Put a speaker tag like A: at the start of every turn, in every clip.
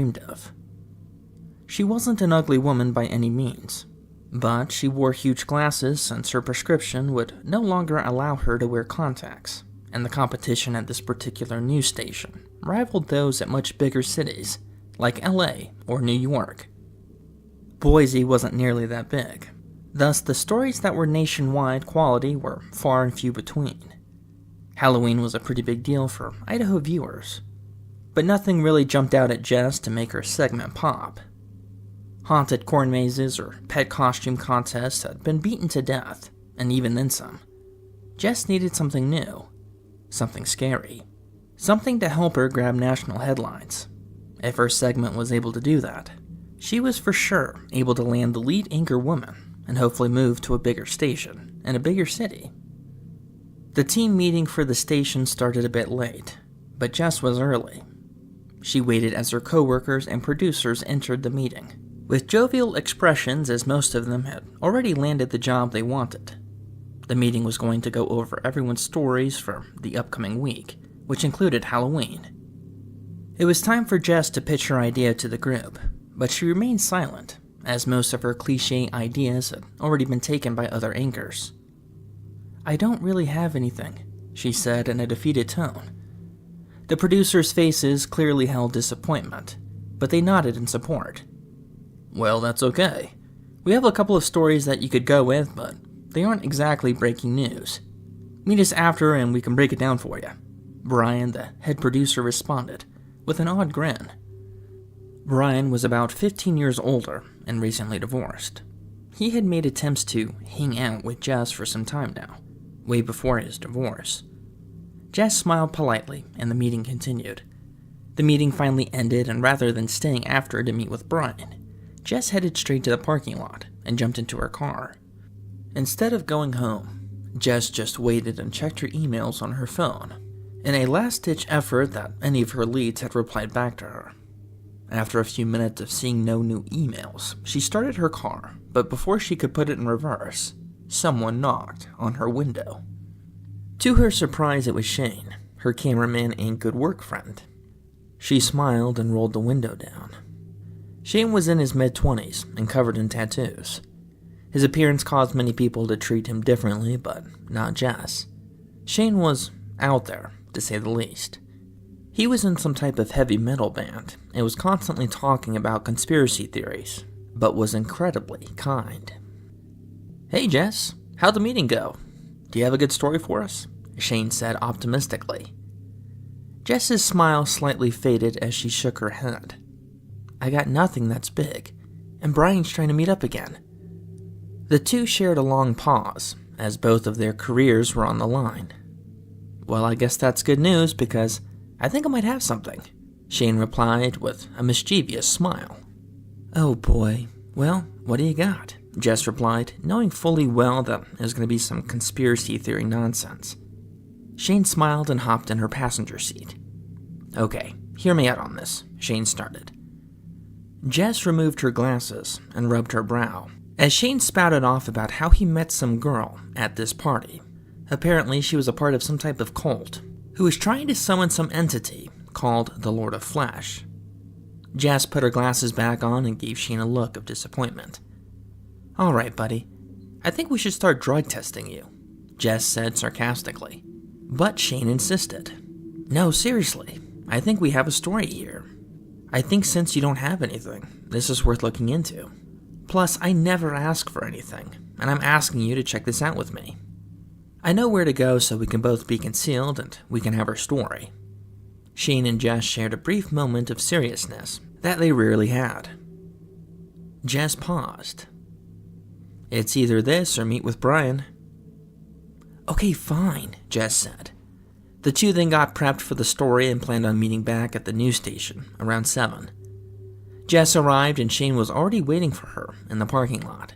A: dreamed of. She wasn't an ugly woman by any means, but she wore huge glasses since her prescription would no longer allow her to wear contacts, and the competition at this particular news station rivaled those at much bigger cities, like LA or New York. Boise wasn't nearly that big, thus the stories that were nationwide quality were far and few between. Halloween was a pretty big deal for Idaho viewers, but nothing really jumped out at Jess to make her segment pop. Haunted corn mazes or pet costume contests had been beaten to death, and even then some. Jess needed something new, something scary, something to help her grab national headlines. If her segment was able to do that, she was for sure able to land the lead anchor woman and hopefully move to a bigger station in a bigger city. The team meeting for the station started a bit late, but Jess was early. She waited as her coworkers and producers entered the meeting, with jovial expressions as most of them had already landed the job they wanted. The meeting was going to go over everyone's stories for the upcoming week, which included Halloween. It was time for Jess to pitch her idea to the group, but she remained silent, as most of her cliché ideas had already been taken by other anchors. "I don't really have anything," she said in a defeated tone. The producers' faces clearly held disappointment, but they nodded in support. "Well, that's okay. We have a couple of stories that you could go with, but they aren't exactly breaking news. Meet us after and we can break it down for you," Brian, the head producer, responded, with an odd grin. Brian was about 15 years older and recently divorced. He had made attempts to hang out with Jess for some time now, way before his divorce. Jess smiled politely and the meeting continued. The meeting finally ended, and rather than staying after to meet with Brian, Jess headed straight to the parking lot and jumped into her car. Instead of going home, Jess just waited and checked her emails on her phone, in a last-ditch effort that any of her leads had replied back to her. After a few minutes of seeing no new emails, she started her car, but before she could put it in reverse, someone knocked on her window. To her surprise, it was Shane, her cameraman and good work friend. She smiled and rolled the window down. Shane was in his mid-20s and covered in tattoos. His appearance caused many people to treat him differently, but not Jess. Shane was out there, to say the least. He was in some type of heavy metal band and was constantly talking about conspiracy theories, but was incredibly kind. "Hey Jess, how'd the meeting go? Do you have a good story for us?" Shane said optimistically. Jess's smile slightly faded as she shook her head. "I got nothing that's big, and Brian's trying to meet up again." The two shared a long pause, as both of their careers were on the line. "Well, I guess that's good news, because I think I might have something," Shane replied with a mischievous smile. "Oh boy, well, what do you got?" Jess replied, knowing fully well that it was going to be some conspiracy theory nonsense. Shane smiled and hopped in her passenger seat. "Okay, hear me out on this," Shane started. Jess removed her glasses and rubbed her brow, as Shane spouted off about how he met some girl at this party. Apparently, she was a part of some type of cult, who was trying to summon some entity called the Lord of Flesh. Jess put her glasses back on and gave Shane a look of disappointment. "All right, buddy. I think we should start drug testing you," Jess said sarcastically. But Shane insisted. "No, seriously. I think we have a story here. I think since you don't have anything, this is worth looking into. Plus, I never ask for anything, and I'm asking you to check this out with me. I know where to go so we can both be concealed and we can have our story." Shane and Jess shared a brief moment of seriousness that they rarely had. Jess paused. "It's either this or meet with Brian." "Okay, fine," Jess said. The two then got prepped for the story and planned on meeting back at the news station around 7. Jess arrived and Shane was already waiting for her in the parking lot.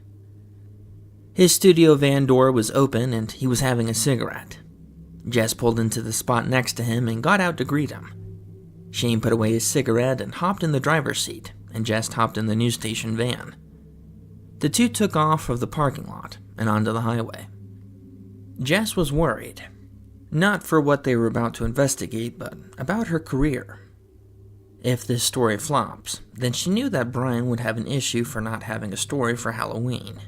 A: His studio van door was open and he was having a cigarette. Jess pulled into the spot next to him and got out to greet him. Shane put away his cigarette and hopped in the driver's seat, and Jess hopped in the news station van. The two took off of the parking lot and onto the highway. Jess was worried, not for what they were about to investigate, but about her career. If this story flops, then she knew that Brian would have an issue for not having a story for Halloween.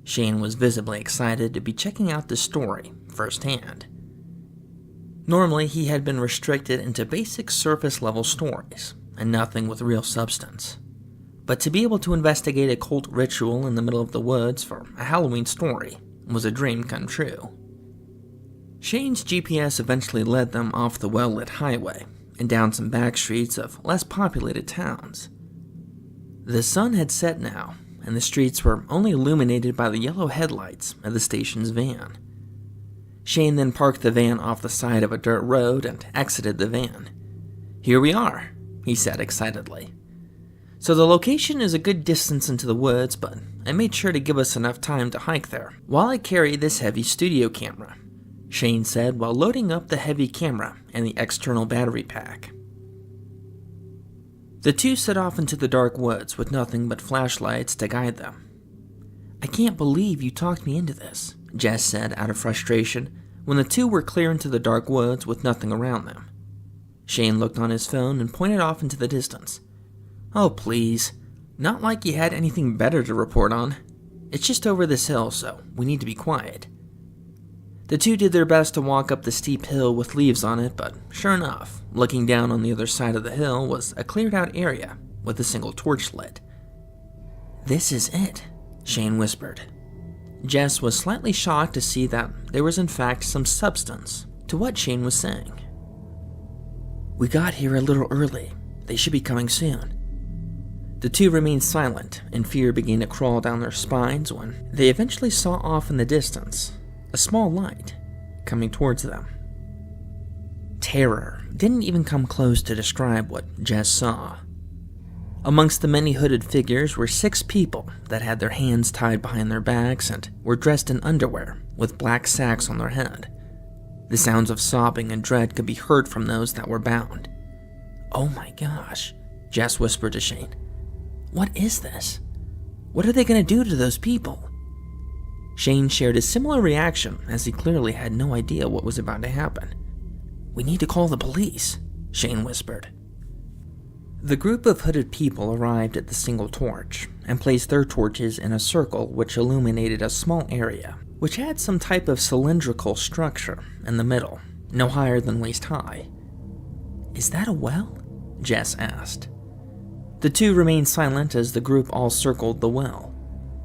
A: Shane was visibly excited to be checking out this story firsthand. Normally, he had been restricted into basic surface-level stories, and nothing with real substance. But to be able to investigate a cult ritual in the middle of the woods for a Halloween story was a dream come true. Shane's GPS eventually led them off the well-lit highway and down some back streets of less populated towns. The sun had set now, and the streets were only illuminated by the yellow headlights of the station's van. Shane then parked the van off the side of a dirt road and exited the van. "Here we are," he said excitedly. "So the location is a good distance into the woods, but I made sure to give us enough time to hike there while I carry this heavy studio camera," Shane said while loading up the heavy camera and the external battery pack. The two set off into the dark woods with nothing but flashlights to guide them. "I can't believe you talked me into this," Jess said out of frustration when the two were clear into the dark woods with nothing around them. Shane looked on his phone and pointed off into the distance. "Oh, please. Not like you had anything better to report on. It's just over this hill, so we need to be quiet." The two did their best to walk up the steep hill with leaves on it, but sure enough, looking down on the other side of the hill was a cleared-out area with a single torch lit. "This is it," Shane whispered. Jess was slightly shocked to see that there was in fact some substance to what Shane was saying. "We got here a little early. They should be coming soon." The two remained silent, and fear began to crawl down their spines when they eventually saw off in the distance a small light coming towards them. Terror didn't even come close to describe what Jess saw. Amongst the many hooded figures were 6 people that had their hands tied behind their backs and were dressed in underwear with black sacks on their head. The sounds of sobbing and dread could be heard from those that were bound. "Oh my gosh," Jess whispered to Shane. "What is this? What are they going to do to those people?" Shane shared a similar reaction as he clearly had no idea what was about to happen. "We need to call the police," Shane whispered. The group of hooded people arrived at the single torch and placed their torches in a circle which illuminated a small area, which had some type of cylindrical structure in the middle, no higher than waist high. "Is that a well?" Jess asked. The two remained silent as the group all circled the well.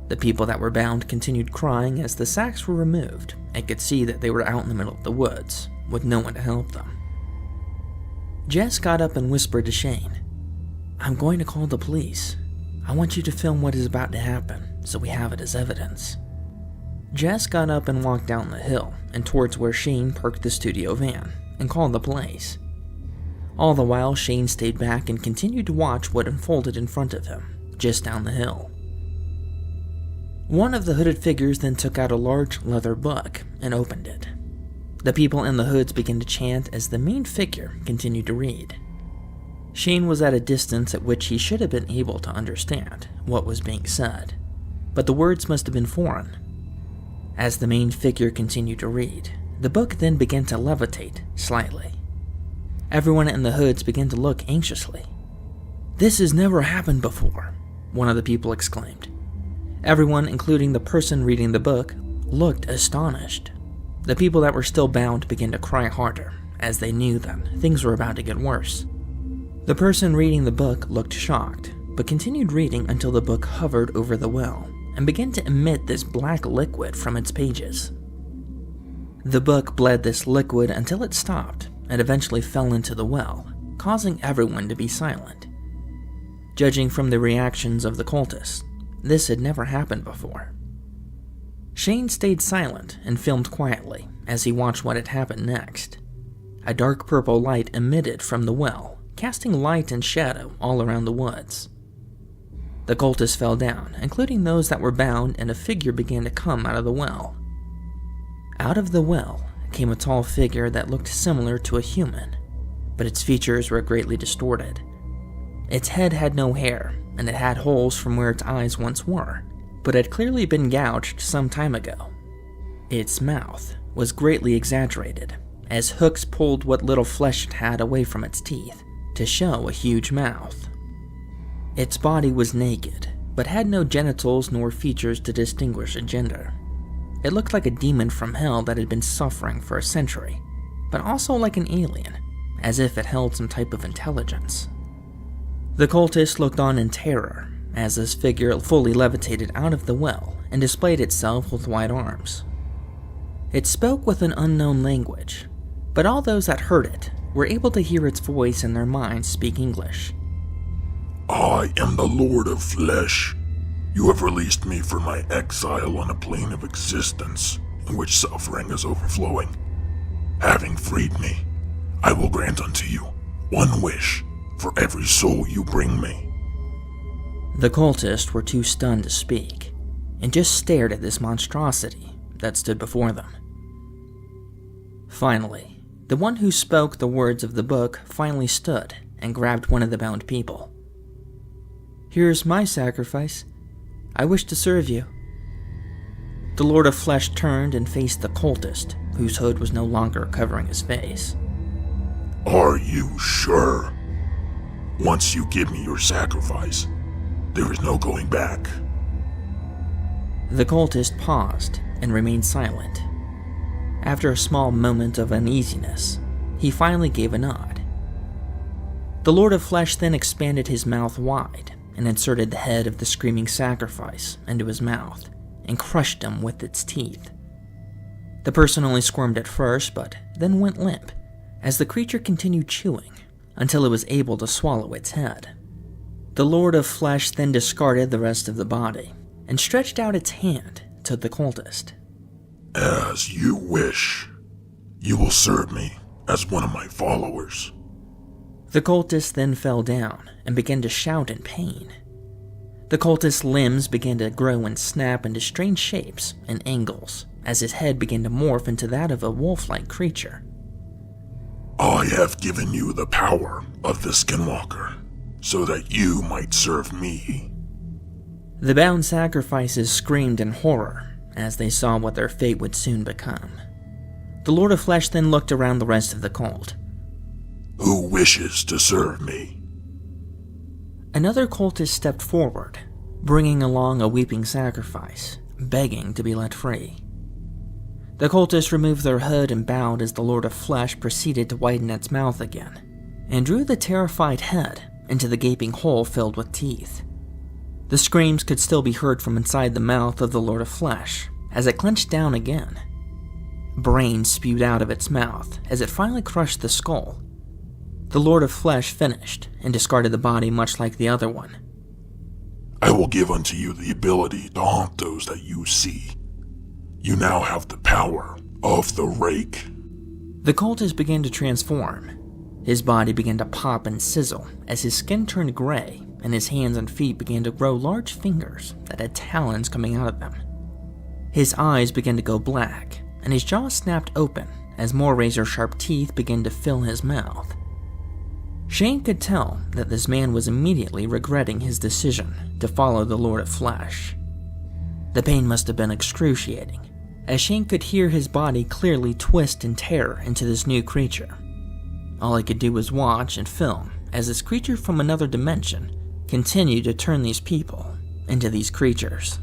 A: The people that were bound continued crying as the sacks were removed and could see that they were out in the middle of the woods, with no one to help them. Jess got up and whispered to Shane, "I'm going to call the police. I want you to film what is about to happen, so we have it as evidence." Jess got up and walked down the hill and towards where Shane parked the studio van and called the police. All the while, Shane stayed back and continued to watch what unfolded in front of him, just down the hill. One of the hooded figures then took out a large leather book and opened it. The people in the hoods began to chant as the main figure continued to read. Shane was at a distance at which he should have been able to understand what was being said, but the words must have been foreign. As the main figure continued to read, the book then began to levitate slightly. Everyone in the hoods began to look anxiously. "This has never happened before," one of the people exclaimed. Everyone, including the person reading the book, looked astonished. The people that were still bound began to cry harder, as they knew that things were about to get worse. The person reading the book looked shocked, but continued reading until the book hovered over the well and began to emit this black liquid from its pages. The book bled this liquid until it stopped and eventually fell into the well, causing everyone to be silent. Judging from the reactions of the cultists, this had never happened before. Shane stayed silent and filmed quietly as he watched what had happened next. A dark purple light emitted from the well, casting light and shadow all around the woods. The cultists fell down, including those that were bound, and a figure began to come out of the well. Out of the well came a tall figure that looked similar to a human, but its features were greatly distorted. Its head had no hair, and it had holes from where its eyes once were, but had clearly been gouged some time ago. Its mouth was greatly exaggerated, as hooks pulled what little flesh it had away from its teeth, to show a huge mouth. Its body was naked, but had no genitals nor features to distinguish a gender. It looked like a demon from hell that had been suffering for a century, but also like an alien, as if it held some type of intelligence. The cultist looked on in terror as this figure fully levitated out of the well and displayed itself with wide arms. It spoke with an unknown language, but all those that heard it were able to hear its voice in their minds speak English.
B: I am the Lord of Flesh. You have released me from my exile on a plane of existence in which suffering is overflowing. Having freed me, I will grant unto you one wish for every soul you bring me.
A: The cultists were too stunned to speak, and just stared at this monstrosity that stood before them. Finally, the one who spoke the words of the book finally stood and grabbed one of the bound people. "Here's my sacrifice. I wish to serve you." The Lord of Flesh turned and faced the cultist, whose hood was no longer covering his face.
B: Are you sure? Once you give me your sacrifice, there is no going back.
A: The cultist paused and remained silent. After a small moment of uneasiness, he finally gave a nod. The Lord of Flesh then expanded his mouth wide and inserted the head of the screaming sacrifice into his mouth and crushed him with its teeth. The person only squirmed at first, but then went limp as the creature continued chewing until it was able to swallow its head. The Lord of Flesh then discarded the rest of the body and stretched out its hand to the cultist.
B: As you wish. You will serve me as one of my followers.
A: The cultist then fell down and began to shout in pain. The cultist's limbs began to grow and snap into strange shapes and angles as his head began to morph into that of a wolf-like creature.
B: I have given you the power of the Skinwalker, so that you might serve me.
A: The bound sacrifices screamed in horror as they saw what their fate would soon become. The Lord of Flesh then looked around the rest of the cult.
B: Who wishes to serve me?
A: Another cultist stepped forward, bringing along a weeping sacrifice, begging to be let free. The cultists removed their hood and bowed as the Lord of Flesh proceeded to widen its mouth again, and drew the terrified head into the gaping hole filled with teeth. The screams could still be heard from inside the mouth of the Lord of Flesh as it clenched down again. Brains spewed out of its mouth as it finally crushed the skull. The Lord of Flesh finished and discarded the body much like the other one.
B: I will give unto you the ability to haunt those that you see. You now have the power of the rake.
A: The cultist began to transform. His body began to pop and sizzle as his skin turned gray and his hands and feet began to grow large fingers that had talons coming out of them. His eyes began to go black and his jaw snapped open as more razor-sharp teeth began to fill his mouth. Shane could tell that this man was immediately regretting his decision to follow the Lord of Flesh. The pain must have been excruciating, as Shane could hear his body clearly twist in terror into this new creature. All he could do was watch and film as this creature from another dimension continued to turn these people into these creatures.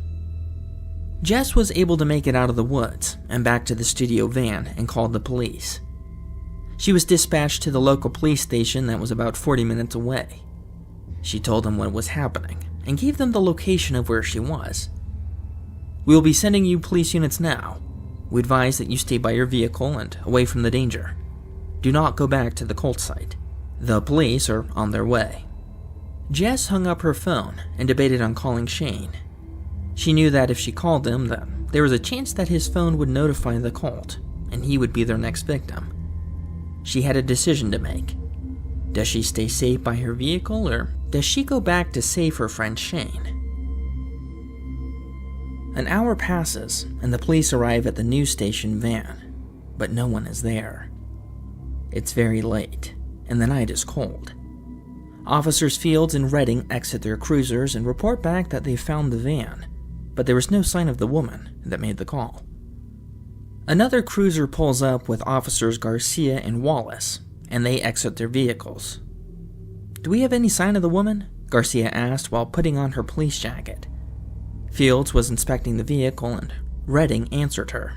A: Jess was able to make it out of the woods and back to the studio van and called the police. She was dispatched to the local police station that was about 40 minutes away. She told them what was happening and gave them the location of where she was. "We will be sending you police units now. We advise that you stay by your vehicle and away from the danger. Do not go back to the cult site. The police are on their way." Jess hung up her phone and debated on calling Shane. She knew that if she called them, there was a chance that his phone would notify the cult, and he would be their next victim. She had a decision to make. Does she stay safe by her vehicle, or does she go back to save her friend Shane? An hour passes, and the police arrive at the news station van, but no one is there. It's very late, and the night is cold. Officers Fields and Redding exit their cruisers and report back that they found the van, but there was no sign of the woman that made the call. Another cruiser pulls up with Officers Garcia and Wallace, and they exit their vehicles. Do we have any sign of the woman?" Garcia asked while putting on her police jacket. Fields was inspecting the vehicle and Redding answered her.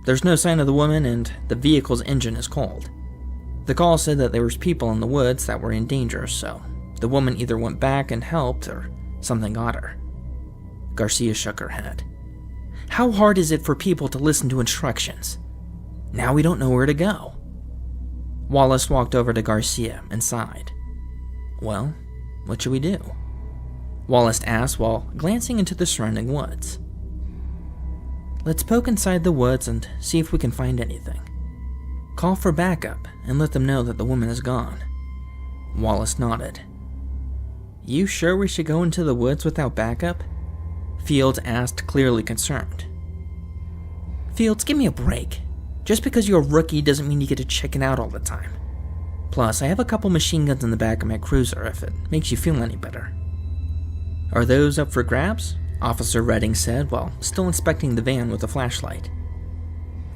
A: "There's no sign of the woman and the vehicle's engine is cold. The call said that there was people in the woods that were in danger, so the woman either went back and helped or something got her." Garcia shook her head. "How hard is it for people to listen to instructions? Now we don't know where to go." Wallace walked over to Garcia and sighed. "Well, what should we do?" Wallace asked while glancing into the surrounding woods. "Let's poke inside the woods and see if we can find anything. Call for backup and let them know that the woman is gone." Wallace nodded. "You sure we should go into the woods without backup?" Fields asked, clearly concerned. "Fields, give me a break. Just because you're a rookie doesn't mean you get to chicken out all the time. Plus, I have a couple machine guns in the back of my cruiser if it makes you feel any better." "Are those up for grabs?" Officer Redding said while still inspecting the van with a flashlight.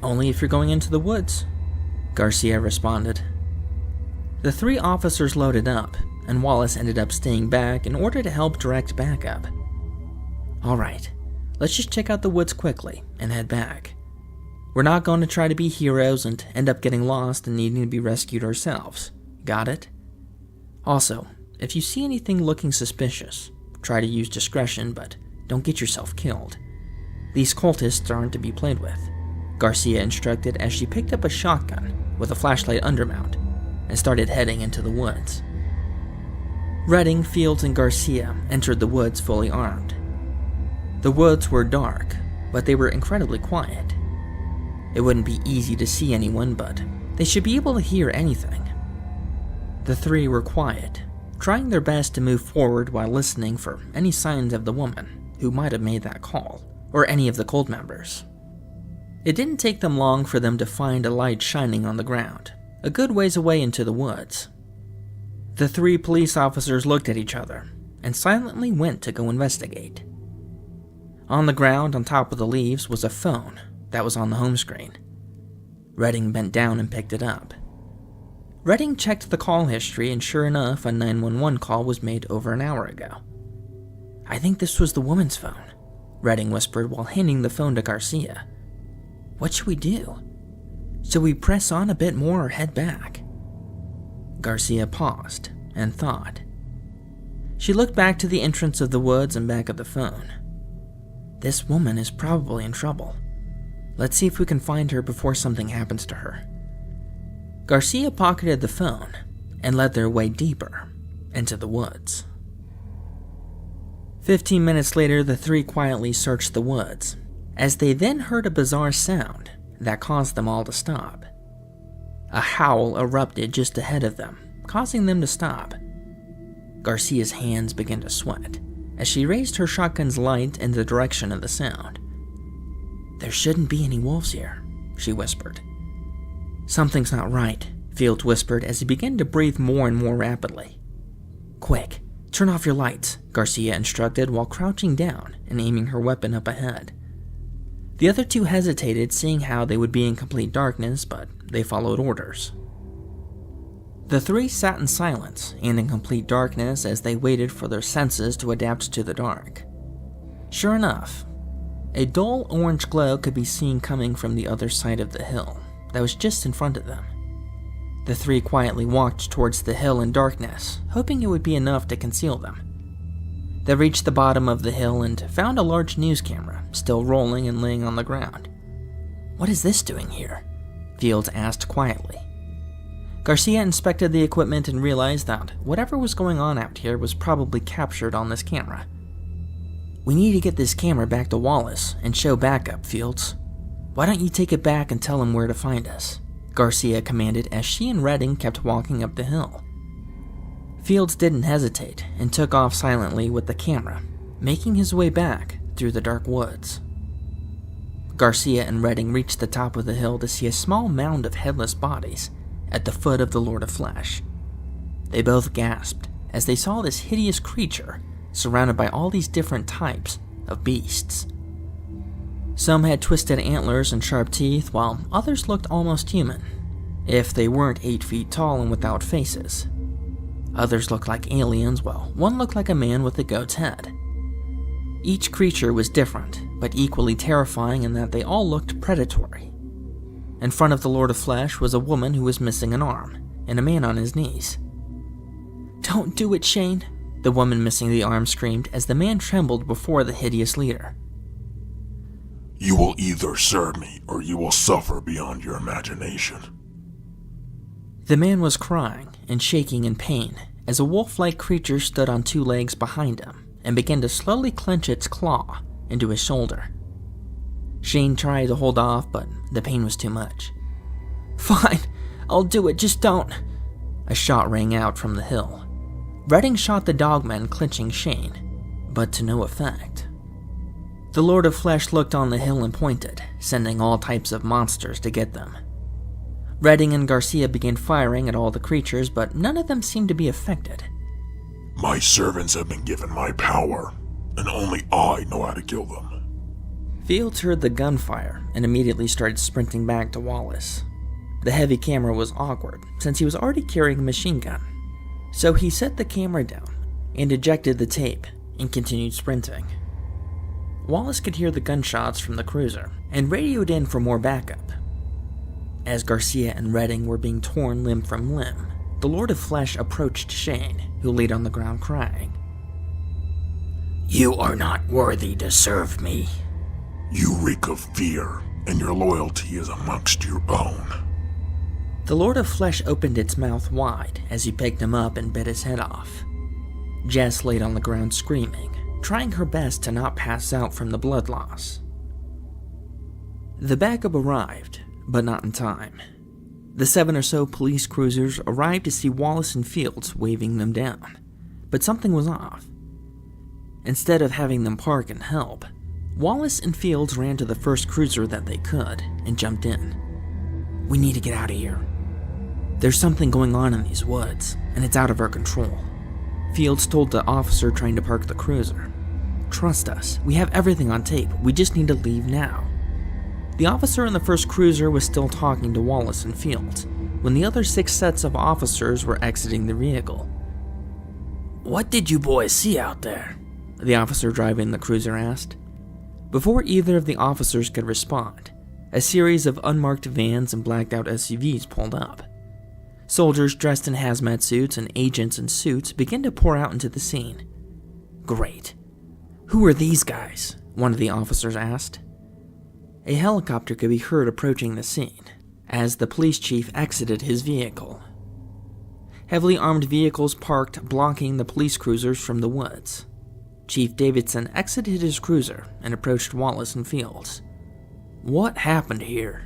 A: "Only if you're going into the woods," Garcia responded. The 3 officers loaded up, and Wallace ended up staying back in order to help direct backup. "All right, let's just check out the woods quickly and head back. We're not going to try to be heroes and end up getting lost and needing to be rescued ourselves. Got it? Also, if you see anything looking suspicious, try to use discretion, but don't get yourself killed. These cultists aren't to be played with," Garcia instructed as she picked up a shotgun with a flashlight undermount and started heading into the woods. Redding, Fields, and Garcia entered the woods fully armed. The woods were dark, but they were incredibly quiet. It wouldn't be easy to see anyone, but they should be able to hear anything. The 3 were quiet, trying their best to move forward while listening for any signs of the woman who might have made that call, or any of the cult members. It didn't take them long for them to find a light shining on the ground, a good ways away into the woods. The 3 police officers looked at each other and silently went to go investigate. On the ground on top of the leaves was a phone that was on the home screen. Redding bent down and picked it up. Redding checked the call history, and sure enough, a 911 call was made over an hour ago. "I think this was the woman's phone," Redding whispered while handing the phone to Garcia. "What should we do? Should we press on a bit more or head back?" Garcia paused and thought. She looked back to the entrance of the woods and back at the phone. "This woman is probably in trouble. Let's see if we can find her before something happens to her." Garcia pocketed the phone and led their way deeper into the woods. 15 minutes later, the 3 quietly searched the woods, as they then heard a bizarre sound that caused them all to stop. A howl erupted just ahead of them, causing them to stop. Garcia's hands began to sweat as she raised her shotgun's light in the direction of the sound. "There shouldn't be any wolves here," she whispered. "Something's not right," Fields whispered as he began to breathe more and more rapidly. "Quick, turn off your lights," Garcia instructed while crouching down and aiming her weapon up ahead. The other 2 hesitated, seeing how they would be in complete darkness, but they followed orders. The 3 sat in silence and in complete darkness as they waited for their senses to adapt to the dark. Sure enough, a dull orange glow could be seen coming from the other side of the hill that was just in front of them. The 3 quietly walked towards the hill in darkness, hoping it would be enough to conceal them. They reached the bottom of the hill and found a large news camera still rolling and laying on the ground. "What is this doing here?" Fields asked quietly. Garcia inspected the equipment and realized that whatever was going on out here was probably captured on this camera. "We need to get this camera back to Wallace and show backup, Fields. Why don't you take it back and tell him where to find us?" Garcia commanded as she and Redding kept walking up the hill. Fields didn't hesitate and took off silently with the camera, making his way back through the dark woods. Garcia and Redding reached the top of the hill to see a small mound of headless bodies at the foot of the Lord of Flesh. They both gasped as they saw this hideous creature surrounded by all these different types of beasts. Some had twisted antlers and sharp teeth, while others looked almost human, if they weren't 8 feet tall and without faces. Others looked like aliens, while one looked like a man with a goat's head. Each creature was different, but equally terrifying in that they all looked predatory. In front of the Lord of Flesh was a woman who was missing an arm, and a man on his knees. "Don't do it, Shane," the woman missing the arm screamed as the man trembled before the hideous leader.
B: You will either serve me or you will suffer beyond your imagination.
A: The man was crying and shaking in pain as a wolf-like creature stood on two legs behind him and began to slowly clench its claw into his shoulder. Shane tried to hold off, but the pain was too much. "Fine, I'll do it, just don't." A shot rang out from the hill. Redding shot the dogman clinching Shane, but to no effect. The Lord of Flesh looked on the hill and pointed, sending all types of monsters to get them. Redding and Garcia began firing at all the creatures, but none of them seemed to be affected.
B: My servants have been given my power, and only I know how to kill them.
A: Fields heard the gunfire and immediately started sprinting back to Wallace. The heavy camera was awkward, since he was already carrying a machine gun. So he set the camera down and ejected the tape and continued sprinting. Wallace could hear the gunshots from the cruiser and radioed in for more backup. As Garcia and Redding were being torn limb from limb, the Lord of Flesh approached Shane, who laid on the ground crying. "You are not worthy to serve me."
B: You reek of fear, and your loyalty is amongst your own.
A: The Lord of Flesh opened its mouth wide as he picked him up and bit his head off. Jess laid on the ground screaming, trying her best to not pass out from the blood loss. The backup arrived, but not in time. The 7 or so police cruisers arrived to see Wallace and Fields waving them down, but something was off. Instead of having them park and help, Wallace and Fields ran to the first cruiser that they could and jumped in. "We need to get out of here. There's something going on in these woods, and it's out of our control," Fields told the officer trying to park the cruiser. "Trust us, we have everything on tape, we just need to leave now." The officer in the first cruiser was still talking to Wallace and Fields when the other 6 sets of officers were exiting the vehicle. "What did you boys see out there?" the officer driving the cruiser asked. Before either of the officers could respond, a series of unmarked vans and blacked-out SUVs pulled up. Soldiers dressed in hazmat suits and agents in suits began to pour out into the scene. "Great. Who are these guys?" one of the officers asked. A helicopter could be heard approaching the scene as the police chief exited his vehicle. Heavily armed vehicles parked, blocking the police cruisers from the woods. Chief Davidson exited his cruiser and approached Wallace and Fields. "What happened here?"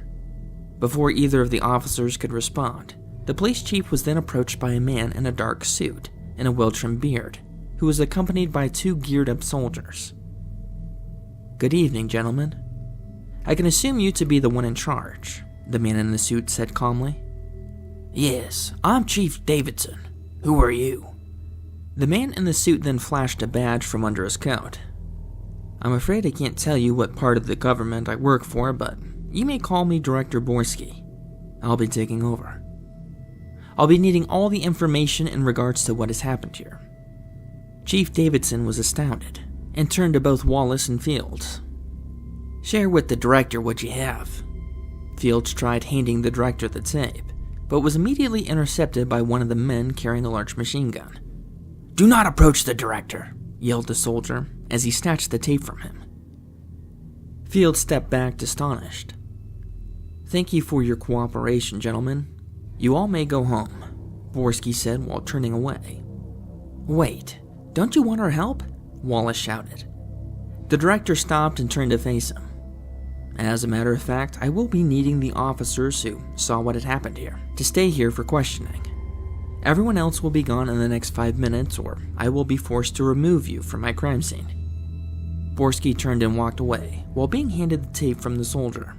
A: Before either of the officers could respond, the police chief was then approached by a man in a dark suit and a well-trimmed beard, who was accompanied by 2 geared-up soldiers. "Good evening, gentlemen. I can assume you to be the one in charge," the man in the suit said calmly. "Yes, I'm Chief Davidson. Who are you?" The man in the suit then flashed a badge from under his coat. "I'm afraid I can't tell you what part of the government I work for, but you may call me Director Borsky. I'll be taking over. I'll be needing all the information in regards to what has happened here." Chief Davidson was astounded and turned to both Wallace and Fields. "Share with the director what you have." Fields tried handing the director the tape, but was immediately intercepted by one of the men carrying a large machine gun. "Do not approach the director," yelled the soldier as he snatched the tape from him. Fields stepped back astonished. "Thank you for your cooperation, gentlemen. You all may go home," Borsky said while turning away. "Wait, don't you want our help?" Wallace shouted. The director stopped and turned to face him. "As a matter of fact, I will be needing the officers who saw what had happened here to stay here for questioning. Everyone else will be gone in the next 5 minutes, or I will be forced to remove you from my crime scene." Borsky turned and walked away while being handed the tape from the soldier.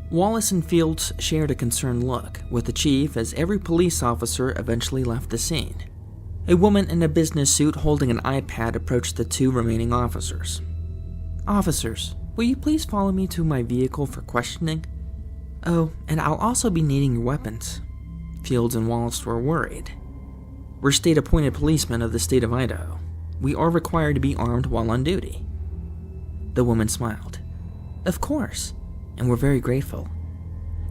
A: Wallace and Fields shared a concerned look with the chief as every police officer eventually left the scene. A woman in a business suit holding an iPad approached the 2 remaining officers. "Officers, will you please follow me to my vehicle for questioning? Oh, and I'll also be needing your weapons." Fields and Wallace were worried We're state-appointed policemen of the state of Idaho. We are required to be armed while on duty." The woman smiled. "Of course, and we're very grateful.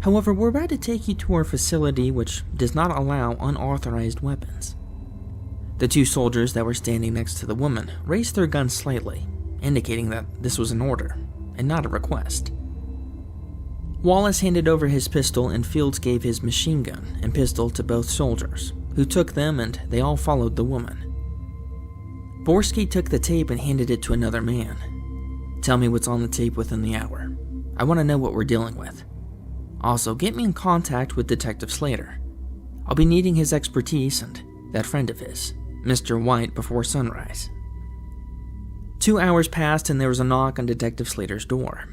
A: However, we're about to take you to our facility, which does not allow unauthorized weapons." The two soldiers that were standing next to the woman raised their guns slightly, indicating that this was an order and not a request. Wallace handed over his pistol and Fields gave his machine gun and pistol to both soldiers, who took them and they all followed the woman. Borsky took the tape and handed it to another man. "Tell me what's on the tape within the hour. I want to know what we're dealing with. Also, get me in contact with Detective Slater. I'll be needing his expertise and that friend of his, Mr. White, before sunrise." 2 hours passed and there was a knock on Detective Slater's door.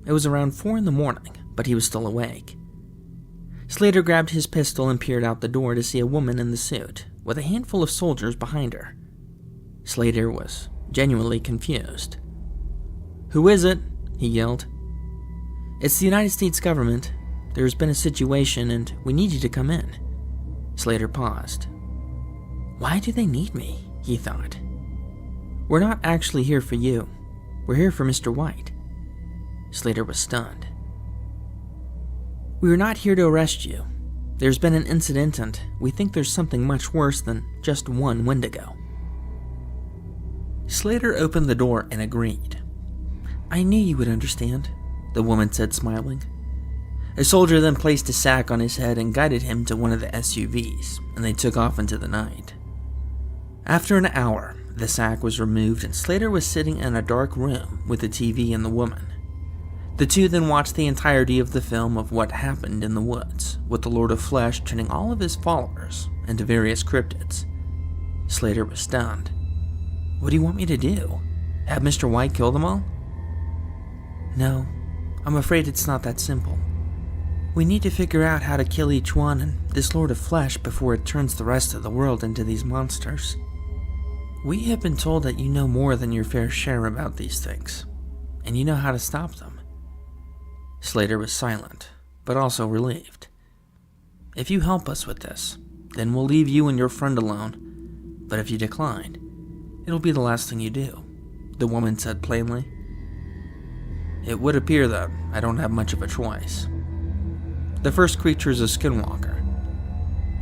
A: It was around 4 in the morning, but he was still awake. Slater grabbed his pistol and peered out the door to see a woman in the suit, with a handful of soldiers behind her. Slater was genuinely confused. "Who is it?" he yelled. "It's the United States government. There's been a situation and we need you to come in." Slater paused. "Why do they need me?" he thought. "We're not actually here for you. We're here for Mr. White." Slater was stunned. "We are not here to arrest you. There's been an incident and we think there's something much worse than just one Wendigo." Slater opened the door and agreed. "I knew you would understand," the woman said, smiling. A soldier then placed a sack on his head and guided him to one of the SUVs, and they took off into the night. After an hour, the sack was removed and Slater was sitting in a dark room with a TV and the woman. The two then watched the entirety of the film of what happened in the woods, with the Lord of Flesh turning all of his followers into various cryptids. Slater was stunned. "What do you want me to do? Have Mr. White kill them all?" "No, I'm afraid it's not that simple. We need to figure out how to kill each one and this Lord of Flesh before it turns the rest of the world into these monsters. We have been told that you know more than your fair share about these things, and you know how to stop them." Slater was silent, but also relieved. "If you help us with this, then we'll leave you and your friend alone, but if you decline, it'll be the last thing you do," the woman said plainly. "It would appear that I don't have much of a choice. The first creature is a skinwalker.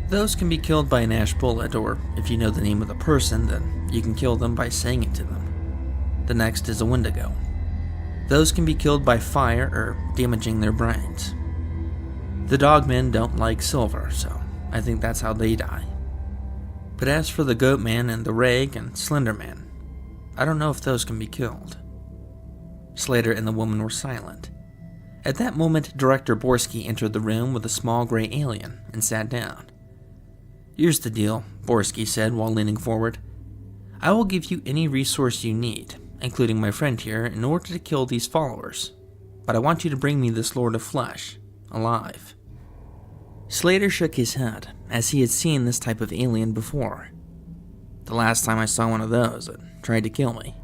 A: Those can be killed by an ash bullet, or if you know the name of the person, then you can kill them by saying it to them. The next is a wendigo. Those can be killed by fire or damaging their brains. The dogmen don't like silver, so I think that's how they die. But as for the goatman and the rag and slenderman, I don't know if those can be killed." Slater and the woman were silent. At that moment, Director Borsky entered the room with a small gray alien and sat down. "Here's the deal," Borsky said while leaning forward. "I will give you any resource you need, including my friend here, in order to kill these followers. But I want you to bring me this Lord of Flesh, alive." Slater shook his head, as he had seen this type of alien before. "The last time I saw one of those, it tried to kill me."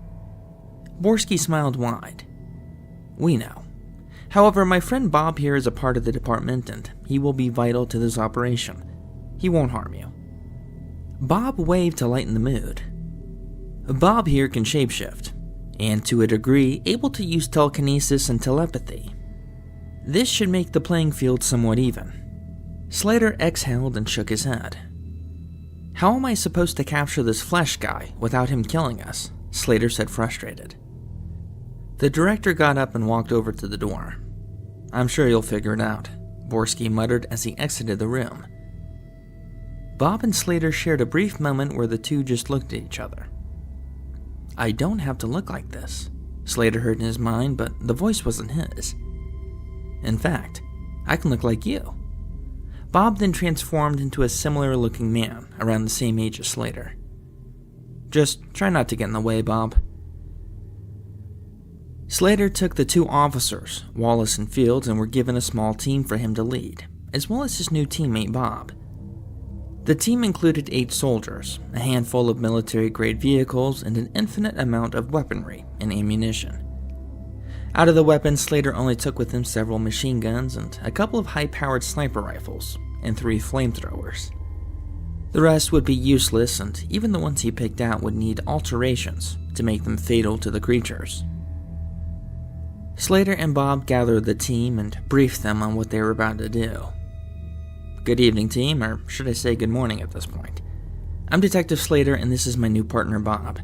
A: Borsky smiled wide. "We know. However, my friend Bob here is a part of the department, and he will be vital to this operation. He won't harm you." Bob waved to lighten the mood. "Bob here can shapeshift, and to a degree able to use telekinesis and telepathy. This should make the playing field somewhat even." Slater exhaled and shook his head. "How am I supposed to capture this Flesh guy without him killing us?" Slater said, frustrated. The director got up and walked over to the door. "I'm sure you'll figure it out," Borsky muttered as he exited the room. Bob and Slater shared a brief moment where the two just looked at each other. "I don't have to look like this," Slater heard in his mind, but the voice wasn't his. "In fact, I can look like you." Bob then transformed into a similar-looking man around the same age as Slater. "Just try not to get in the way, Bob." Slater took the two officers, Wallace and Fields, and were given a small team for him to lead, as well as his new teammate Bob. The team included 8 soldiers, a handful of military-grade vehicles, and an infinite amount of weaponry and ammunition. Out of the weapons, Slater only took with him several machine guns and a couple of high-powered sniper rifles and 3 flamethrowers. The rest would be useless, and even the ones he picked out would need alterations to make them fatal to the creatures. Slater and Bob gathered the team and briefed them on what they were about to do. Good evening, team, or should I say good morning at this point. I'm Detective Slater, and this is my new partner, Bob.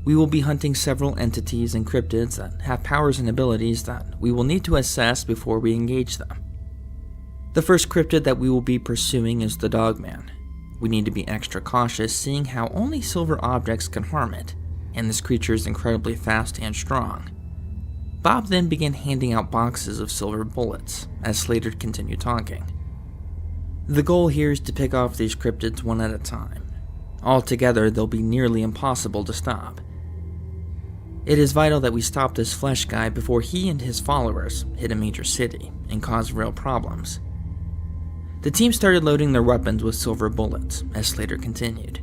A: We will be hunting several entities and cryptids that have powers and abilities that we will need to assess before we engage them. The first cryptid that we will be pursuing is the Dogman. We need to be extra cautious, seeing how only silver objects can harm it, and this creature is incredibly fast and strong. Bob then began handing out boxes of silver bullets, as Slater continued talking. The goal here is to pick off these cryptids one at a time. Altogether, they'll be nearly impossible to stop. It is vital that we stop this Flesh guy before he and his followers hit a major city and cause real problems. The team started loading their weapons with silver bullets, as Slater continued.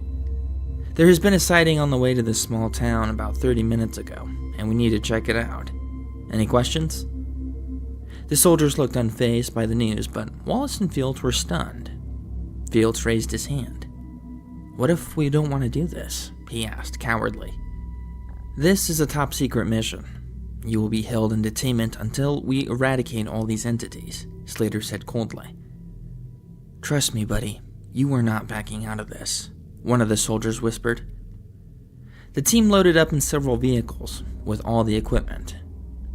A: There has been a sighting on the way to this small town about 30 minutes ago, and we need to check it out. Any questions? The soldiers looked unfazed by the news, but Wallace and Fields were stunned. Fields raised his hand. What if we don't want to do this? He asked, cowardly. This is a top secret mission. You will be held in detainment until we eradicate all these entities, Slater said coldly. Trust me, buddy, you are not backing out of this, one of the soldiers whispered. The team loaded up in several vehicles with all the equipment.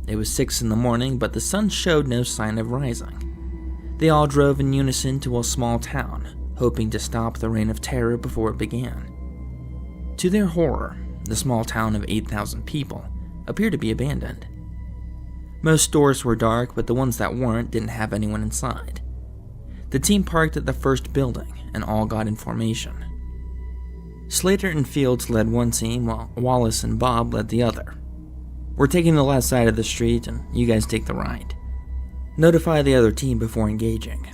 A: It was 6 a.m, but the sun showed no sign of rising. They all drove in unison to a small town, hoping to stop the reign of terror before it began. To their horror, the small town of 8,000 people appeared to be abandoned. Most stores were dark, but the ones that weren't didn't have anyone inside. The team parked at the first building, and all got in formation. Slater and Fields led one team, while Wallace and Bob led the other. We're taking the left side of the street, and you guys take the right. Notify the other team before engaging.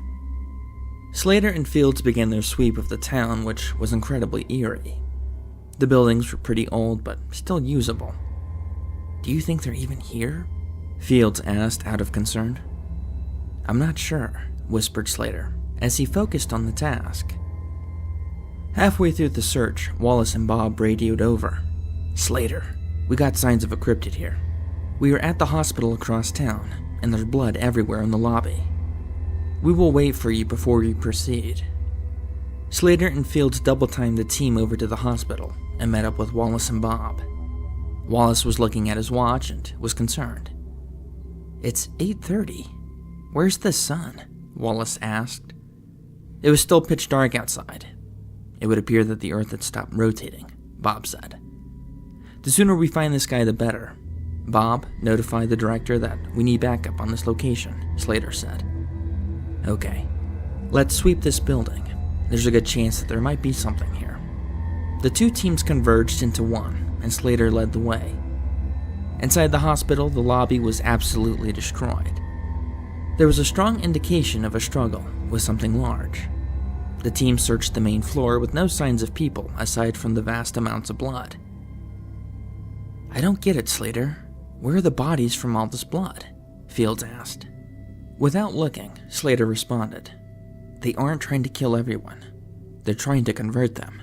A: Slater and Fields began their sweep of the town, which was incredibly eerie. The buildings were pretty old, but still usable. Do you think they're even here? Fields asked, out of concern. I'm not sure, whispered Slater, as he focused on the task. Halfway through the search, Wallace and Bob radioed over. Slater, we got signs of a cryptid here. We are at the hospital across town, and there's blood everywhere in the lobby. We will wait for you before we proceed. Slater and Fields double-timed the team over to the hospital and met up with Wallace and Bob. Wallace was looking at his watch and was concerned. It's 8:30. Where's the sun? Wallace asked. It was still pitch dark outside. It would appear that the Earth had stopped rotating, Bob said. The sooner we find this guy, the better. Bob, notify the director that we need backup on this location, Slater said. Okay, let's sweep this building. There's a good chance that there might be something here. The two teams converged into one, and Slater led the way. Inside the hospital, the lobby was absolutely destroyed. There was a strong indication of a struggle with something large. The team searched the main floor with no signs of people aside from the vast amounts of blood. I don't get it, Slater. Where are the bodies from all this blood? Fields asked. Without looking, Slater responded. They aren't trying to kill everyone. They're trying to convert them.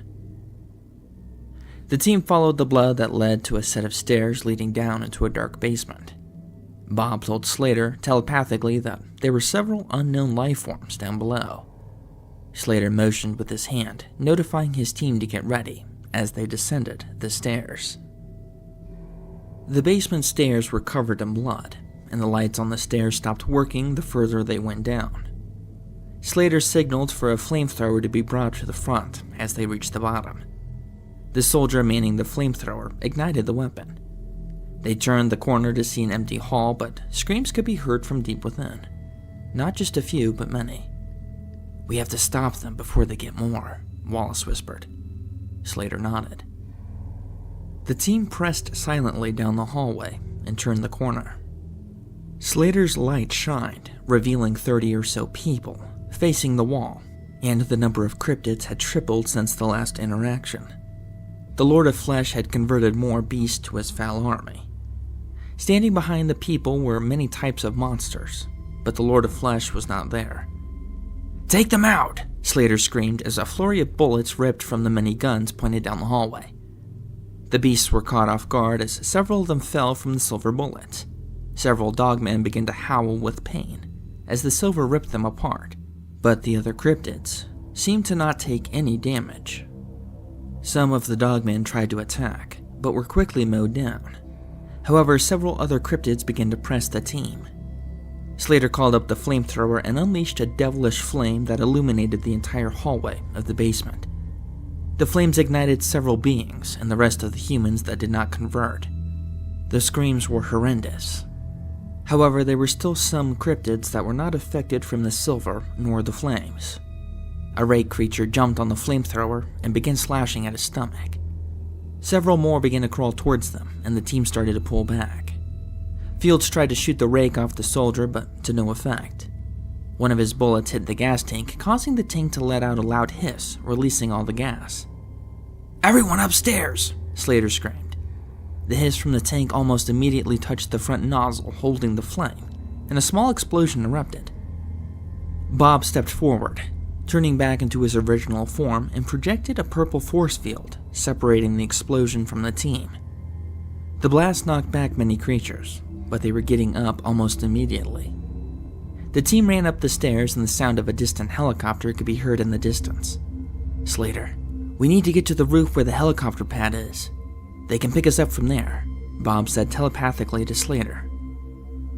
A: The team followed the blood that led to a set of stairs leading down into a dark basement. Bob told Slater telepathically that there were several unknown life forms down below. Slater motioned with his hand, notifying his team to get ready as they descended the stairs. The basement stairs were covered in blood, and the lights on the stairs stopped working the further they went down. Slater signaled for a flamethrower to be brought to the front as they reached the bottom. The soldier manning the flamethrower ignited the weapon. They turned the corner to see an empty hall, but screams could be heard from deep within. Not just a few, but many. We have to stop them before they get more, Wallace whispered. Slater nodded. The team pressed silently down the hallway and turned the corner. Slater's light shined, revealing 30 or so people facing the wall, and the number of cryptids had tripled since the last interaction. The Lord of Flesh had converted more beasts to his foul army. Standing behind the people were many types of monsters, but the Lord of Flesh was not there. Take them out, Slater screamed as a flurry of bullets ripped from the many guns pointed down the hallway. The beasts were caught off guard as several of them fell from the silver bullets. Several dogmen began to howl with pain as the silver ripped them apart, but the other cryptids seemed to not take any damage. Some of the dogmen tried to attack, but were quickly mowed down. However, several other cryptids began to press the team. Slater called up the flamethrower and unleashed a devilish flame that illuminated the entire hallway of the basement. The flames ignited several beings and the rest of the humans that did not convert. The screams were horrendous. However, there were still some cryptids that were not affected from the silver nor the flames. A rake creature jumped on the flamethrower and began slashing at his stomach. Several more began to crawl towards them, and the team started to pull back. Fields tried to shoot the rake off the soldier, but to no effect. One of his bullets hit the gas tank, causing the tank to let out a loud hiss, releasing all the gas. "Everyone upstairs!" Slater screamed. The hiss from the tank almost immediately touched the front nozzle holding the flame, and a small explosion erupted. Bob stepped forward, turning back into his original form, and projected a purple force field, separating the explosion from the team. The blast knocked back many creatures, but they were getting up almost immediately. The team ran up the stairs and the sound of a distant helicopter could be heard in the distance. "Slater, we need to get to the roof where the helicopter pad is. They can pick us up from there," Bob said telepathically to Slater.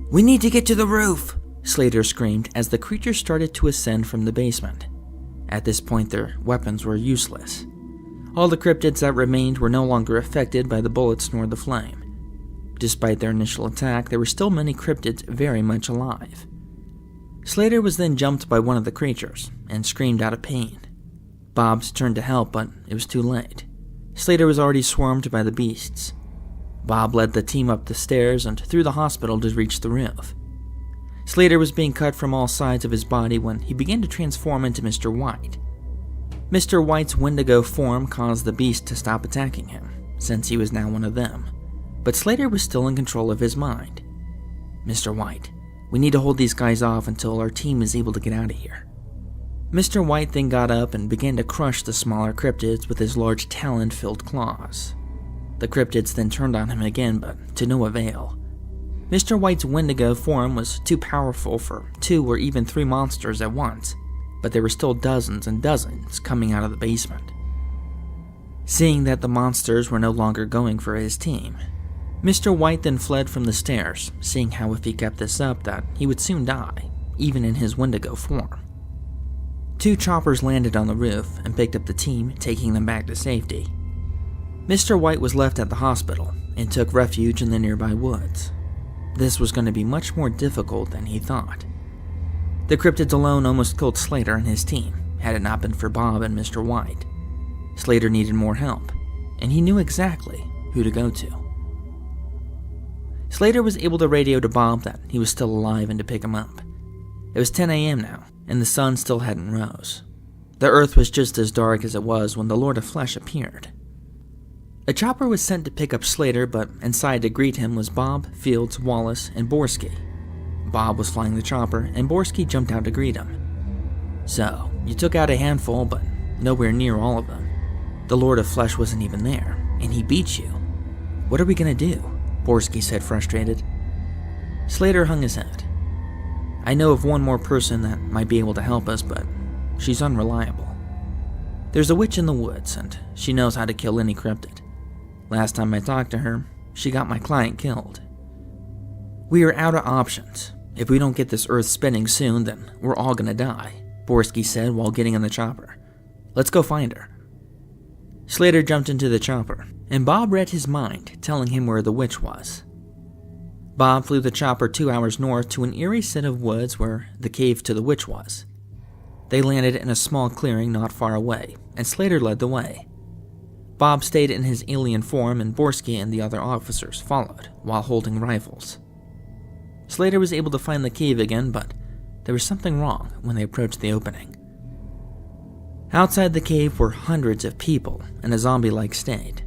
A: "We need to get to the roof!" Slater screamed as the creatures started to ascend from the basement. At this point, their weapons were useless. All the cryptids that remained were no longer affected by the bullets nor the flame. Despite their initial attack, there were still many cryptids very much alive. Slater was then jumped by one of the creatures and screamed out of pain. Bob turned to help, but it was too late. Slater was already swarmed by the beasts. Bob led the team up the stairs and through the hospital to reach the roof. Slater was being cut from all sides of his body when he began to transform into Mr. White. Mr. White's Wendigo form caused the beast to stop attacking him, since he was now one of them. But Slater was still in control of his mind. "Mr. White, we need to hold these guys off until our team is able to get out of here." Mr. White then got up and began to crush the smaller cryptids with his large talon-filled claws. The cryptids then turned on him again, but to no avail. Mr. White's Wendigo form was too powerful for 2 or even 3 monsters at once, but there were still dozens and dozens coming out of the basement. Seeing that the monsters were no longer going for his team, Mr. White then fled from the stairs, seeing how if he kept this up that he would soon die, even in his Wendigo form. 2 choppers landed on the roof and picked up the team, taking them back to safety. Mr. White was left at the hospital and took refuge in the nearby woods. This was going to be much more difficult than he thought. The cryptids alone almost killed Slater and his team, had it not been for Bob and Mr. White. Slater needed more help, and he knew exactly who to go to. Slater was able to radio to Bob that he was still alive and to pick him up. It was 10 a.m. now, and the sun still hadn't rose. The earth was just as dark as it was when the Lord of Flesh appeared. A chopper was sent to pick up Slater, but inside to greet him was Bob, Fields, Wallace, and Borsky. Bob was flying the chopper, and Borsky jumped out to greet him. "So, you took out a handful, but nowhere near all of them. The Lord of Flesh wasn't even there, and he beat you. What are we gonna do?" Borsky said, frustrated. Slater hung his head. "I know of one more person that might be able to help us, but she's unreliable. There's a witch in the woods, and she knows how to kill any cryptid. Last time I talked to her, she got my client killed. We are out of options. If we don't get this earth spinning soon, then we're all gonna die," Borsky said while getting in the chopper. "Let's go find her." Slater jumped into the chopper, and Bob read his mind, telling him where the witch was. Bob flew the chopper 2 hours north to an eerie set of woods where the cave to the witch was. They landed in a small clearing not far away, and Slater led the way. Bob stayed in his alien form, and Borsky and the other officers followed, while holding rifles. Slater was able to find the cave again, but there was something wrong when they approached the opening. Outside the cave were hundreds of people in a zombie-like state.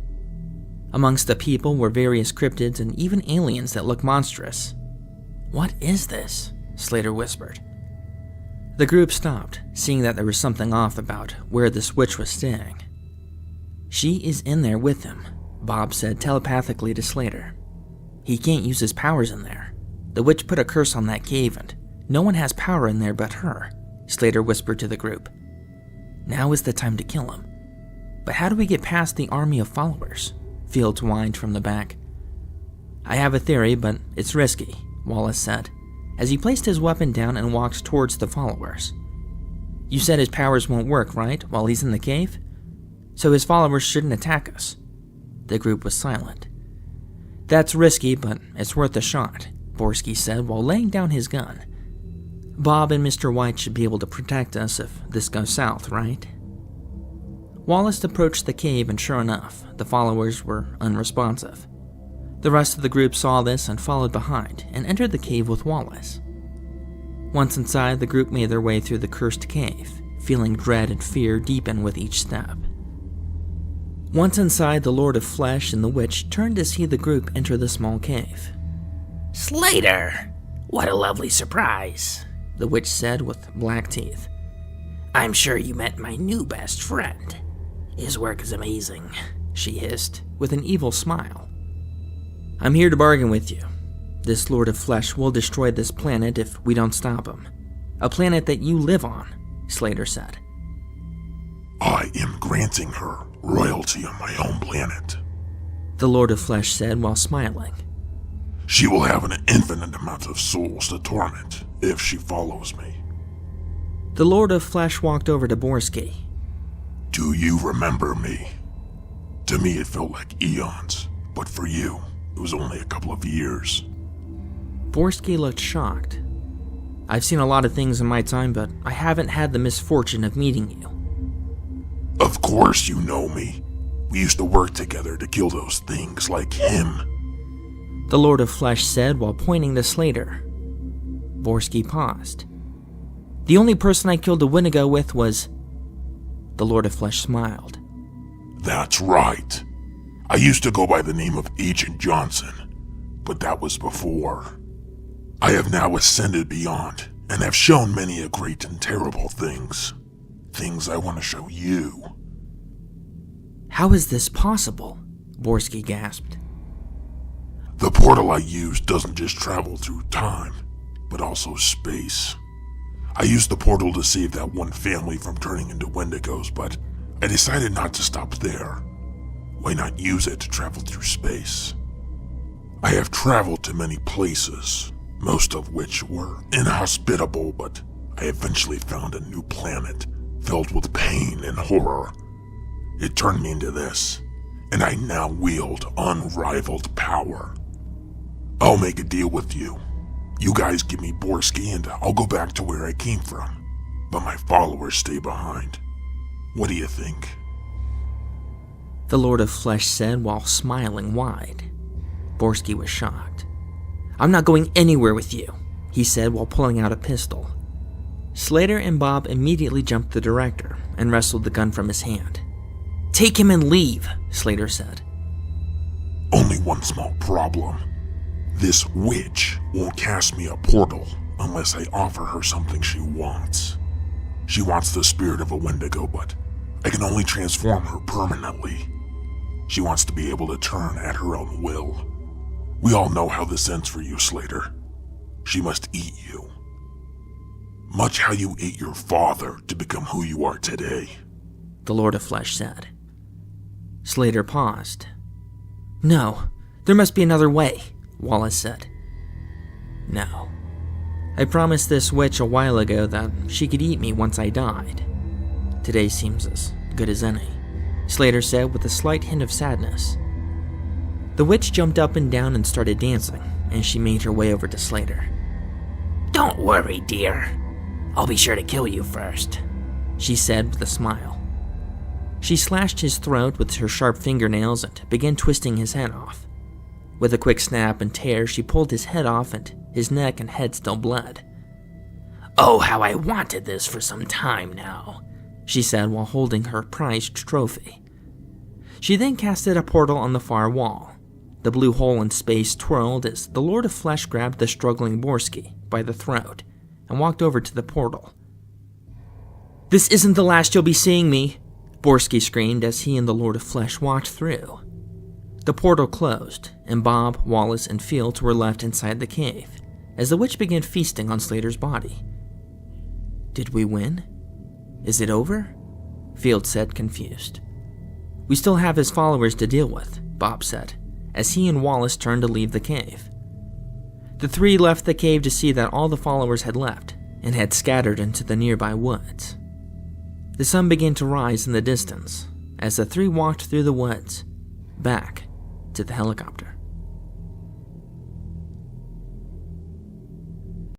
A: Amongst the people were various cryptids and even aliens that looked monstrous. "What is this?" Slater whispered. The group stopped, seeing that there was something off about where this witch was staying. "She is in there with him," Bob said telepathically to Slater. "He can't use his powers in there. The witch put a curse on that cave and no one has power in there but her," Slater whispered to the group. "Now is the time to kill him. But how do we get past the army of followers?" Fields whined from the back. "I have a theory, but it's risky," Wallace said, as he placed his weapon down and walked towards the followers. "You said his powers won't work, right, while he's in the cave? So his followers shouldn't attack us." The group was silent. "That's risky, but it's worth a shot," Borsky said while laying down his gun. "Bob and Mr. White should be able to protect us if this goes south, right?" Wallace approached the cave and sure enough, the followers were unresponsive. The rest of the group saw this and followed behind and entered the cave with Wallace. Once inside, the group made their way through the cursed cave, feeling dread and fear deepen with each step. Once inside, the Lord of Flesh and the witch turned to see the group enter the small cave.
C: "Slater, what a lovely surprise," the witch said with black teeth. "I'm sure you met my new best friend. His work is amazing," she hissed, with an evil smile.
A: "I'm here to bargain with you. This Lord of Flesh will destroy this planet if we don't stop him. A planet that you live on," Slater said.
B: I am granting her royalty on my own planet,
A: the Lord of Flesh said while smiling.
B: She will have an infinite amount of souls to torment if she follows me.
A: The Lord of Flesh walked over to Borsky.
B: Do you remember me? To me it felt like eons, but for you, it was only a couple of years.
A: Borsky looked shocked. "I've seen a lot of things in my time, but I haven't had the misfortune of meeting you."
B: Of course you know me. We used to work together to kill those things like him,
A: the Lord of Flesh said while pointing to Slater. Borsky paused. "The only person I killed a Wendigo with was..." The Lord of Flesh smiled.
B: That's right. I used to go by the name of Agent Johnson, but that was before. I have now ascended beyond and have shown many a great and terrible things. Things I want to show you.
A: "How is this possible?" Borsky gasped.
B: The portal I use doesn't just travel through time, but also space. I used the portal to save that one family from turning into Wendigos, but I decided not to stop there. Why not use it to travel through space? I have traveled to many places, most of which were inhospitable, but I eventually found a new planet filled with pain and horror. It turned me into this, and I now wield unrivaled power. I'll make a deal with you. You guys give me Borsky and I'll go back to where I came from, but my followers stay behind. What do you think?
A: The Lord of Flesh said while smiling wide. Borsky was shocked. "I'm not going anywhere with you," he said while pulling out a pistol. Slater and Bob immediately jumped the director and wrestled the gun from his hand. "Take him and leave," Slater said.
B: Only one small problem. This witch won't cast me a portal unless I offer her something she wants. She wants the spirit of a Wendigo, but I can only transform her permanently. She wants to be able to turn at her own will. We all know how this ends for you, Slater. She must eat you. Much how you ate your father to become who you are today,
A: the Lord of Flesh said. Slater paused. "No, there must be another way," Wallace said. "No. I promised this witch a while ago that she could eat me once I died. Today seems as good as any," Slater said with a slight hint of sadness. The witch jumped up and down and started dancing, and she made her way over to Slater.
C: "Don't worry, dear. I'll be sure to kill you first,"
A: she said with a smile. She slashed his throat with her sharp fingernails and began twisting his head off. With a quick snap and tear, she pulled his head off and his neck and head still bled.
C: "Oh, how I wanted this for some time now,"
A: she said while holding her prized trophy. She then casted a portal on the far wall. The blue hole in space twirled as the Lord of Flesh grabbed the struggling Borsky by the throat and walked over to the portal. "This isn't the last you'll be seeing me," Borsky screamed as he and the Lord of Flesh walked through. The portal closed, and Bob, Wallace, and Fields were left inside the cave as the witch began feasting on Slater's body. "Did we win? Is it over?" Fields said, confused. "We still have his followers to deal with," Bob said, as he and Wallace turned to leave the cave. The three left the cave to see that all the followers had left and had scattered into the nearby woods. The sun began to rise in the distance as the three walked through the woods, back to the helicopter.